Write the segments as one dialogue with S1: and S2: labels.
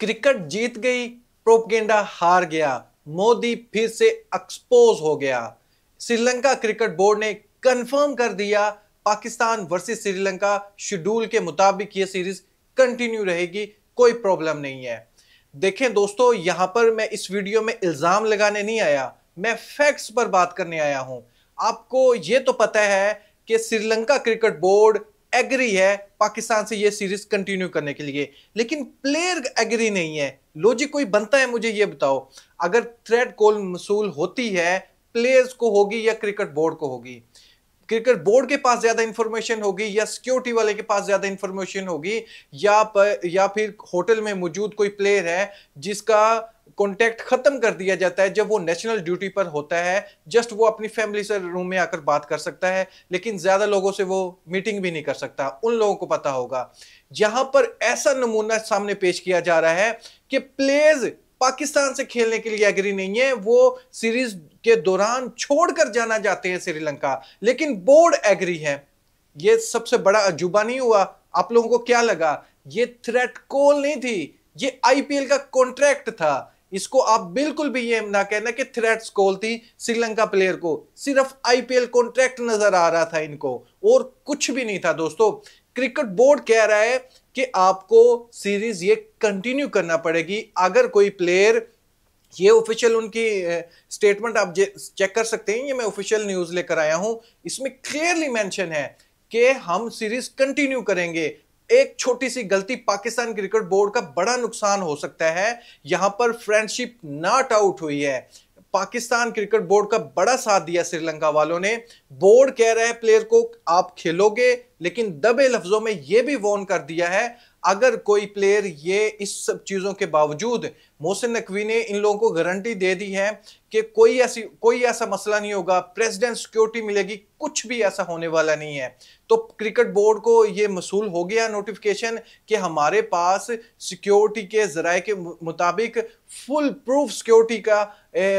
S1: Cricket जीत गई, propaganda हार गया, मोदी फिर से एक्सपोज हो गया। श्रीलंका क्रिकेट बोर्ड ने कंफर्म कर दिया पाकिस्तान वर्सेस श्रीलंका शेड्यूल के मुताबिक ये सीरीज कंटिन्यू रहेगी, कोई प्रॉब्लम नहीं है। देखें दोस्तों, यहां पर मैं इस वीडियो में इल्जाम लगाने नहीं आया, मैं फैक्ट्स पर बात करने आया हूं। आपको यह तो पता है कि श्रीलंका क्रिकेट बोर्ड एग्री है पाकिस्तान से ये सीरीज कंटिन्यू करने के लिए, लेकिन प्लेयर एग्री नहीं है। लॉजिक कोई बनता है? मुझे ये बताओ, अगर थ्रेड कॉल मसूल होती है, प्लेयर्स को होगी या क्रिकेट बोर्ड को होगी? क्रिकेट बोर्ड के पास ज्यादा इंफॉर्मेशन होगी या सिक्योरिटी वाले के पास ज्यादा इंफॉर्मेशन होगी, या फिर होटल में मौजूद कोई प्लेयर है जिसका कॉन्टेक्ट खत्म कर दिया जाता है जब वो नेशनल ड्यूटी पर होता है, जस्ट वो अपनी फैमिली से रूम में आकर बात कर सकता है, लेकिन ज्यादा लोगों से वो मीटिंग भी नहीं कर सकता। उन लोगों को पता होगा। यहां पर ऐसा नमूना सामने पेश किया जा रहा है कि प्लेयर्स पाकिस्तान से खेलने के लिए एग्री नहीं है, वो सीरीज के दौरान छोड़कर जाना चाहते हैं श्रीलंका, लेकिन बोर्ड एग्री है। ये सबसे बड़ा अजूबा नहीं हुआ? आप लोगों को क्या लगा? ये थ्रेट कॉल नहीं थी, ये आईपीएल का कॉन्ट्रैक्ट था। इसको आप बिल्कुल भी ये ना कहना कि थ्रेट्स कॉल थी श्रीलंका प्लेयर को, सिर्फ आईपीएल कॉन्ट्रैक्ट नजर आ रहा था इनको, और कुछ भी नहीं था। दोस्तों, क्रिकेट बोर्ड कह रहा है कि आपको सीरीज ये कंटिन्यू करना पड़ेगी। अगर कोई प्लेयर, ये ऑफिशियल उनकी स्टेटमेंट आप चेक कर सकते हैं, ये मैं ऑफिशियल न्यूज लेकर आया हूं, इसमें क्लियरली मेंशन है कि हम सीरीज कंटिन्यू करेंगे। एक छोटी सी गलती पाकिस्तान क्रिकेट बोर्ड का बड़ा नुकसान हो सकता है। यहां पर फ्रेंडशिप नॉट आउट हुई है। पाकिस्तान क्रिकेट बोर्ड का बड़ा साथ दिया श्रीलंका वालों ने। बोर्ड कह रहा है प्लेयर को आप खेलोगे, लेकिन दबे लफ्जों में यह भी वार्न कर दिया है, अगर कोई प्लेयर ये इस सब चीजों के बावजूद, मोहसिन नकवी ने इन लोगों को गारंटी दे दी है कि कोई ऐसा मसला नहीं होगा, प्रेसिडेंट सिक्योरिटी मिलेगी, कुछ भी ऐसा होने वाला नहीं है। तो क्रिकेट बोर्ड को ये मसूल हो गया नोटिफिकेशन कि हमारे पास सिक्योरिटी के जराये के मुताबिक फुल प्रूफ सिक्योरिटी का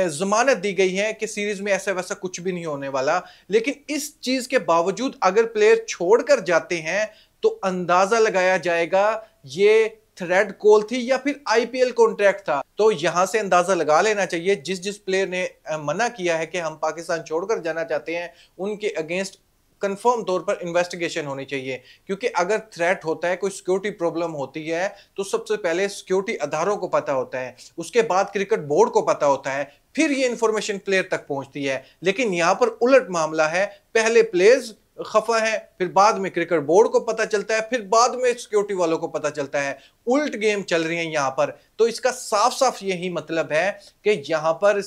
S1: जमानत दी गई है कि सीरीज में ऐसा वैसा कुछ भी नहीं होने वाला। लेकिन इस चीज के बावजूद अगर प्लेयर छोड़कर जाते हैं तो अंदाजा लगाया जाएगा ये थ्रेड कॉल थी या फिर आईपीएल कॉन्ट्रैक्ट था। तो यहां से अंदाजा लगा लेना चाहिए, जिस जिस प्लेयर ने मना किया है कि हम पाकिस्तान छोड़कर जाना चाहते हैं, उनके अगेंस्ट कंफर्म तौर पर इन्वेस्टिगेशन होनी चाहिए। क्योंकि अगर थ्रेट होता है, कोई सिक्योरिटी प्रॉब्लम होती है, तो सबसे पहले सिक्योरिटी अदारों को पता होता है, उसके बाद क्रिकेट बोर्ड को पता होता है, फिर ये इंफॉर्मेशन प्लेयर तक पहुंचती है। लेकिन यहां पर उलट मामला है, पहले प्लेयर्स खफा है, फिर बाद में क्रिकेट बोर्ड को पता चलता है, फिर बाद में सिक्योरिटी वालों को पता चलता है। उल्ट गेम चल रही है यहां पर। तो इसका साफ साफ यही मतलब है कि यहां पर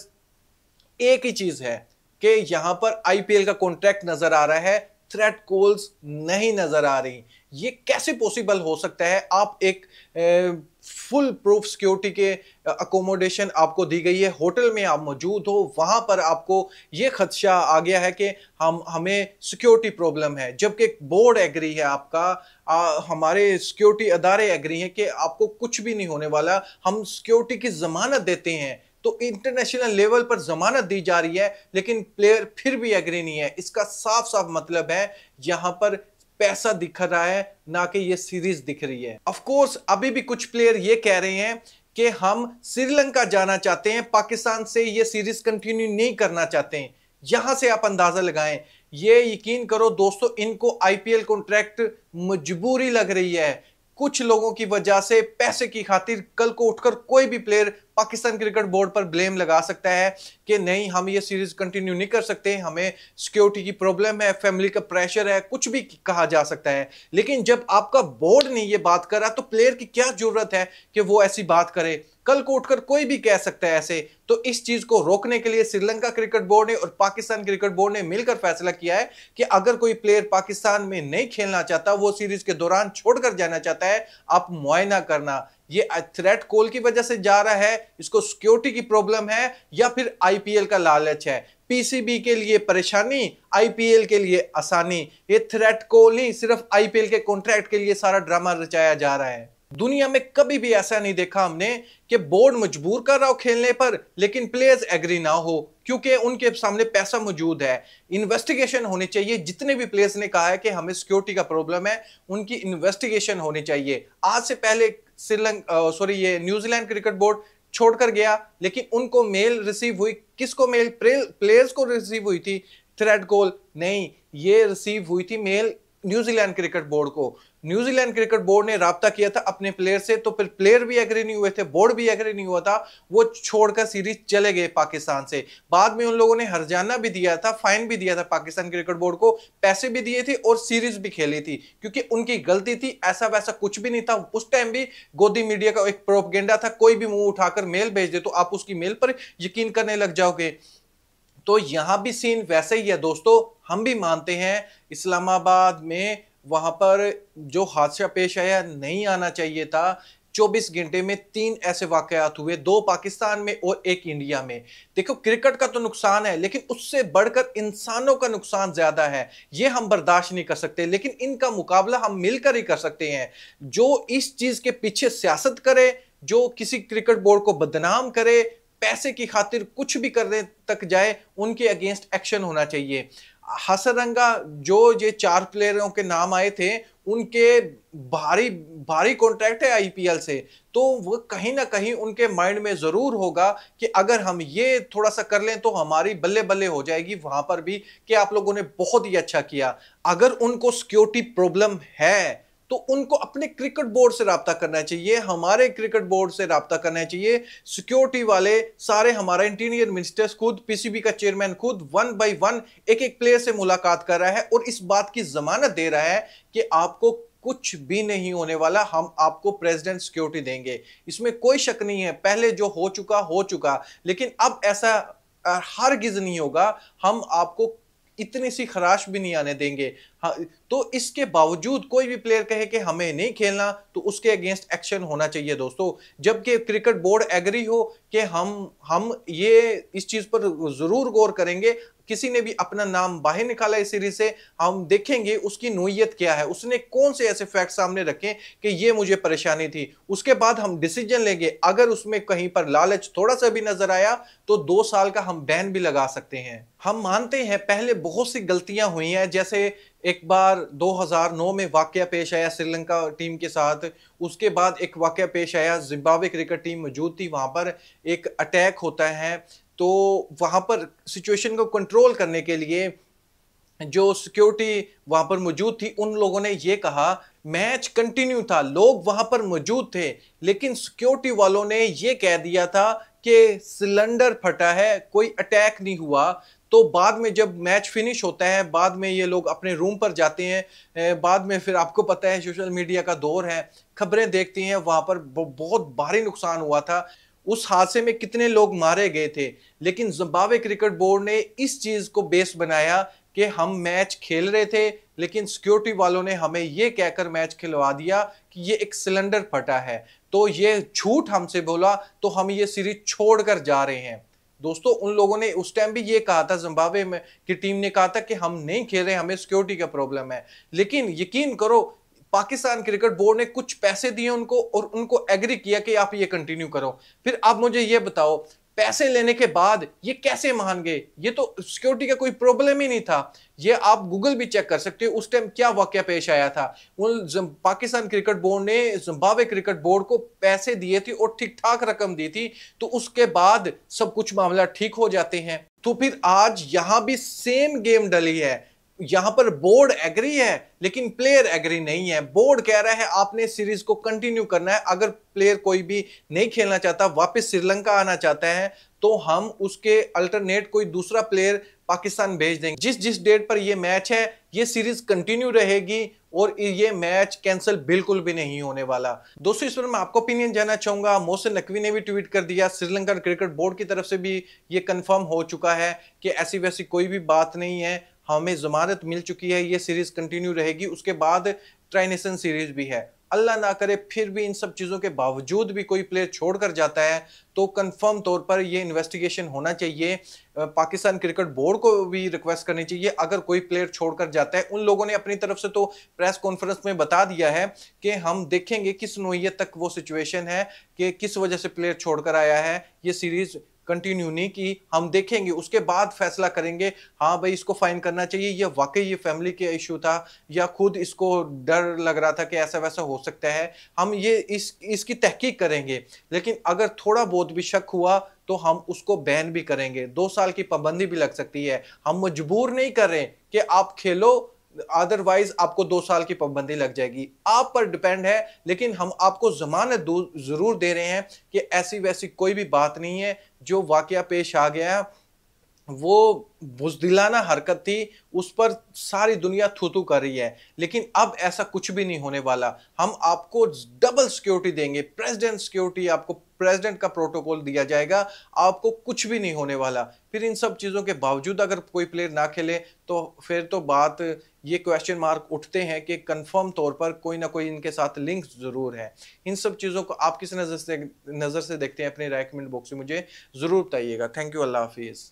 S1: एक ही चीज है कि यहां पर आईपीएल का कॉन्ट्रैक्ट नजर आ रहा है, थ्रेट कॉल्स नहीं नजर आ रही। ये कैसे पॉसिबल हो सकता है? आप एक फुल प्रूफ सिक्योरिटी के अकोमोडेशन आपको दी गई है, होटल में आप मौजूद हो, वहां पर आपको ये खदशा आ गया है कि हमें सिक्योरिटी प्रॉब्लम है, जबकि बोर्ड एग्री है आपका, हमारे सिक्योरिटी अदारे एग्री हैं कि आपको कुछ भी नहीं होने वाला, हम सिक्योरिटी की जमानत देते हैं। तो इंटरनेशनल लेवल पर जमानत दी जा रही है, लेकिन प्लेयर फिर भी एग्री नहीं है। इसका साफ साफ मतलब है यहां पर पैसा दिख रहा है, ना कि ये सीरीज दिख रही है। ऑफ कोर्स अभी भी कुछ प्लेयर ये कह रहे हैं कि हम श्रीलंका जाना चाहते हैं, पाकिस्तान से ये सीरीज कंटिन्यू नहीं करना चाहते हैं। यहां से आप अंदाजा लगाएं। ये यकीन करो दोस्तों, इनको आईपीएल कॉन्ट्रैक्ट मजबूरी लग रही है। कुछ लोगों की वजह से, पैसे की खातिर, कल को उठकर कोई भी प्लेयर पाकिस्तान क्रिकेट बोर्ड पर ब्लेम लगा सकता है कि नहीं, हम ये सीरीज कंटिन्यू नहीं कर सकते, हमें सिक्योरिटी की प्रॉब्लम है, फैमिली का प्रेशर है, कुछ भी कहा जा सकता है। लेकिन जब आपका बोर्ड नहीं ये बात कर रहा, तो प्लेयर की क्या जरूरत है कि वो ऐसी बात करे? कल को उठकर कोई भी कह सकता है ऐसे। तो इस चीज को रोकने के लिए श्रीलंका क्रिकेट बोर्ड ने और पाकिस्तान क्रिकेट बोर्ड ने मिलकर फैसला किया है कि अगर कोई प्लेयर पाकिस्तान में नहीं खेलना चाहता, वो सीरीज के दौरान छोड़कर जाना चाहता है, आप मुआयना करना ये थ्रेट कॉल की वजह से जा रहा है, इसको सिक्योरिटी की प्रॉब्लम है, या फिर आईपीएल का लालच है। पीसीबी के लिए परेशानी, आईपीएल के लिए आसानी। ये थ्रेट कॉल नहीं, सिर्फ आईपीएल के कॉन्ट्रैक्ट के लिए सारा ड्रामा रचाया जा रहा है। दुनिया में कभी भी ऐसा नहीं देखा हमने कि बोर्ड मजबूर कर रहा हो खेलने पर, लेकिन प्लेयर्स एग्री ना हो, क्योंकि उनके सामने पैसा मौजूद है। इन्वेस्टिगेशन होनी चाहिए। जितने भी प्लेयर्स ने कहा है कि हमें सिक्योरिटी का प्रॉब्लम है, उनकी इन्वेस्टिगेशन होनी चाहिए। आज से पहले श्रीलंका सॉरी ये न्यूजीलैंड क्रिकेट बोर्ड छोड़कर गया, लेकिन उनको मेल रिसीव हुई। किसको मेल? प्लेयर्स को रिसीव हुई थी थ्रेड कॉल? नहीं, ये रिसीव हुई थी मेल न्यूजीलैंड क्रिकेट बोर्ड को। न्यूजीलैंड क्रिकेट बोर्ड ने राब्ता किया था अपने प्लेयर से, तो फिर प्लेयर भी एग्री नहीं हुए थे, बोर्ड भी एग्री नहीं हुआ था, वो छोड़कर सीरीज चले गए पाकिस्तान से। बाद में उन लोगों ने हर्जाना भी दिया था, फाइन भी दिया था पाकिस्तान क्रिकेट बोर्ड को, पैसे भी दिए थे और सीरीज भी खेली थी, क्योंकि उनकी गलती थी। ऐसा वैसा कुछ भी नहीं था। उस टाइम भी गोदी मीडिया का एक प्रोपगेंडा था, कोई भी मुंह उठाकर मेल भेज दे तो आप उसकी मेल पर यकीन करने लग जाओगे। तो यहां भी सीन वैसे ही है दोस्तों। हम भी मानते हैं इस्लामाबाद में वहां पर जो हादसा पेश आया नहीं आना चाहिए था। 24 घंटे में 3 ऐसे वाकयात हुए, 2 पाकिस्तान में और 1 इंडिया में। देखो, क्रिकेट का तो नुकसान है, लेकिन उससे बढ़कर इंसानों का नुकसान ज्यादा है। ये हम बर्दाश्त नहीं कर सकते, लेकिन इनका मुकाबला हम मिलकर ही कर सकते हैं। जो इस चीज के पीछे सियासत करे, जो किसी क्रिकेट बोर्ड को बदनाम करे, पैसे की खातिर कुछ भी करने तक जाए, उनके अगेंस्ट एक्शन होना चाहिए। हसरंगा जो ये 4 प्लेयरों के नाम आए थे, उनके भारी भारी कॉन्ट्रैक्ट है आईपीएल से, तो वो कहीं ना कहीं उनके माइंड में जरूर होगा कि अगर हम ये थोड़ा सा कर लें तो हमारी बल्ले बल्ले हो जाएगी वहां पर भी कि आप लोगों ने बहुत ही अच्छा किया। अगर उनको सिक्योरिटी प्रॉब्लम है तो उनको अपने क्रिकेट बोर्ड से राब्ता करना चाहिए, हमारे क्रिकेट बोर्ड से राब्ता करना चाहिए। सिक्योरिटी वाले सारे, हमारा इंटीरियर मिनिस्टर्स खुद, पीसीबी का चेयरमैन खुद 1 बाय 1 एक एक प्लेयर से मुलाकात कर रहा है और इस बात की जमानत दे रहा है कि आपको कुछ भी नहीं होने वाला, हम आपको प्रेसिडेंट सिक्योरिटी देंगे। इसमें कोई शक नहीं है। पहले जो हो चुका, लेकिन अब ऐसा हरगिज नहीं होगा। हम आपको इतनी सी खराश भी नहीं आने देंगे। हाँ, तो इसके बावजूद कोई भी प्लेयर कहे कि हमें नहीं खेलना, तो उसके अगेंस्ट एक्शन होना चाहिए दोस्तों। जबकि क्रिकेट बोर्ड एग्री हो कि हम ये इस चीज पर जरूर गौर करेंगे। किसी ने भी अपना नाम बाहर निकाला इस सीरीज से, हम देखेंगे उसकी नोयत क्या है, उसने कौन से ऐसे फैक्ट सामने रखे कि ये मुझे परेशानी थी। उसके बाद हम डिसीजन लेंगे। अगर उसमें कहीं पर लालच थोड़ा सा भी नजर आया तो 2 साल का हम बैन भी लगा सकते हैं। हम मानते हैं पहले बहुत सी गलतियां हुई हैं, जैसे एक बार 2009 में वाकया पेश आया श्रीलंका टीम के साथ। उसके बाद एक वाकया पेश आया, जिम्बाब्वे क्रिकेट टीम मौजूद थी, वहां पर एक अटैक होता है। तो वहां पर सिचुएशन को कंट्रोल करने के लिए जो सिक्योरिटी वहां पर मौजूद थी, उन लोगों ने ये कहा, मैच कंटिन्यू था, लोग वहां पर मौजूद थे, लेकिन सिक्योरिटी वालों ने ये कह दिया था कि सिलेंडर फटा है, कोई अटैक नहीं हुआ। तो बाद में जब मैच फिनिश होता है, बाद में ये लोग अपने रूम पर जाते हैं। बाद में फिर आपको पता है सोशल मीडिया का दौर है, खबरें देखती हैं, वहां पर बहुत भारी नुकसान हुआ था। उस हादसे में कितने लोग मारे गए थे, लेकिन जिम्बाब्वे क्रिकेट बोर्ड ने इस चीज को बेस बनाया कि हम मैच खेल रहे थे, लेकिन सिक्योरिटी वालों ने हमें यह कहकर मैच खिलवा दिया कि ये एक सिलेंडर फटा है। तो ये झूठ हमसे बोला, तो हम ये सीरीज छोड़कर जा रहे हैं। दोस्तों, उन लोगों ने उस टाइम भी ये कहा था, जिम्बाब्वे में की टीम ने कहा था कि हम नहीं खेल रहे, हमें सिक्योरिटी का प्रॉब्लम है। लेकिन यकीन करो, पाकिस्तान क्रिकेट बोर्ड ने कुछ पैसे दिए उनको और उनको एग्री किया कि आप ये कंटिन्यू करो। फिर आप मुझे ये बताओ, पैसे लेने के बाद ये कैसे मान गए? ये तो सिक्योरिटी का कोई प्रॉब्लम ही नहीं था। ये आप गूगल भी चेक कर सकते हो, उस टाइम क्या वाकया पेश आया था। पाकिस्तान क्रिकेट बोर्ड ने जिम्बाब्वे क्रिकेट बोर्ड को पैसे दिए थे और ठीक ठाक रकम दी थी, तो उसके बाद सब कुछ मामला ठीक हो जाते हैं। तो फिर आज यहां भी सेम गेम डली है। यहां पर बोर्ड एग्री है, लेकिन प्लेयर एग्री नहीं है। बोर्ड कह रहा है आपने सीरीज को कंटिन्यू करना है, अगर प्लेयर कोई भी नहीं खेलना चाहता, वापस श्रीलंका आना चाहता है, तो हम उसके अल्टरनेट कोई दूसरा प्लेयर पाकिस्तान भेज देंगे। जिस जिस डेट पर ये मैच है, ये सीरीज कंटिन्यू रहेगी और ये मैच कैंसिल बिल्कुल भी नहीं होने वाला। दोस्तों, इस पर मैं आपको ओपिनियन जानना चाहूंगा। मोहसिन नकवी ने भी ट्वीट कर दिया, श्रीलंका क्रिकेट बोर्ड की तरफ से भी ये कंफर्म हो चुका है कि ऐसी वैसी कोई भी बात नहीं है, हमें जमानत मिल चुकी है, ये सीरीज कंटिन्यू रहेगी। उसके बाद ट्राई नेशन सीरीज भी है। अल्लाह ना करे फिर भी इन सब चीजों के बावजूद भी कोई प्लेयर छोड़कर जाता है, तो कंफर्म तौर पर ये इन्वेस्टिगेशन होना चाहिए। पाकिस्तान क्रिकेट बोर्ड को भी रिक्वेस्ट करनी चाहिए, अगर कोई प्लेयर छोड़कर जाता है। उन लोगों ने अपनी तरफ से तो प्रेस कॉन्फ्रेंस में बता दिया है कि हम देखेंगे किस नोयत तक वो सिचुएशन है कि किस वजह से प्लेयर छोड़कर आया है, ये सीरीज कंटिन्यू नहीं की, हम देखेंगे उसके बाद फैसला करेंगे हाँ भाई इसको फाइन करना चाहिए, या वाकई ये फैमिली के इशू था, या खुद इसको डर लग रहा था कि ऐसा वैसा हो सकता है। हम ये इसकी तहकीक करेंगे, लेकिन अगर थोड़ा बहुत भी शक हुआ तो हम उसको बैन भी करेंगे, 2 साल की पाबंदी भी लग सकती है। हम मजबूर नहीं कर रहे कि आप खेलो, अदरवाइज आपको 2 साल की पाबंदी लग जाएगी, आप पर डिपेंड है। लेकिन हम आपको जमानत जरूर दे रहे हैं कि ऐसी वैसी कोई भी बात नहीं है, जो वाकया पेश आ गया वो बुज़दिलाना हरकत थी, उस पर सारी दुनिया थू-थू कर रही है। लेकिन अब ऐसा कुछ भी नहीं होने वाला। हम आपको डबल सिक्योरिटी देंगे, प्रेसिडेंट सिक्योरिटी, आपको प्रेसिडेंट का प्रोटोकॉल दिया जाएगा, आपको कुछ भी नहीं होने वाला। फिर इन सब चीज़ों के बावजूद अगर कोई प्लेयर ना खेले तो फिर तो बात ये क्वेश्चन मार्क उठते हैं कि कंफर्म तौर पर कोई ना कोई इनके साथ लिंक ज़रूर है। इन सब चीज़ों को आप किस नज़र से देखते हैं, अपनी राय कमेंट बॉक्स में मुझे ज़रूर बताइएगा। थैंक यू, अल्लाह हाफ़िज़।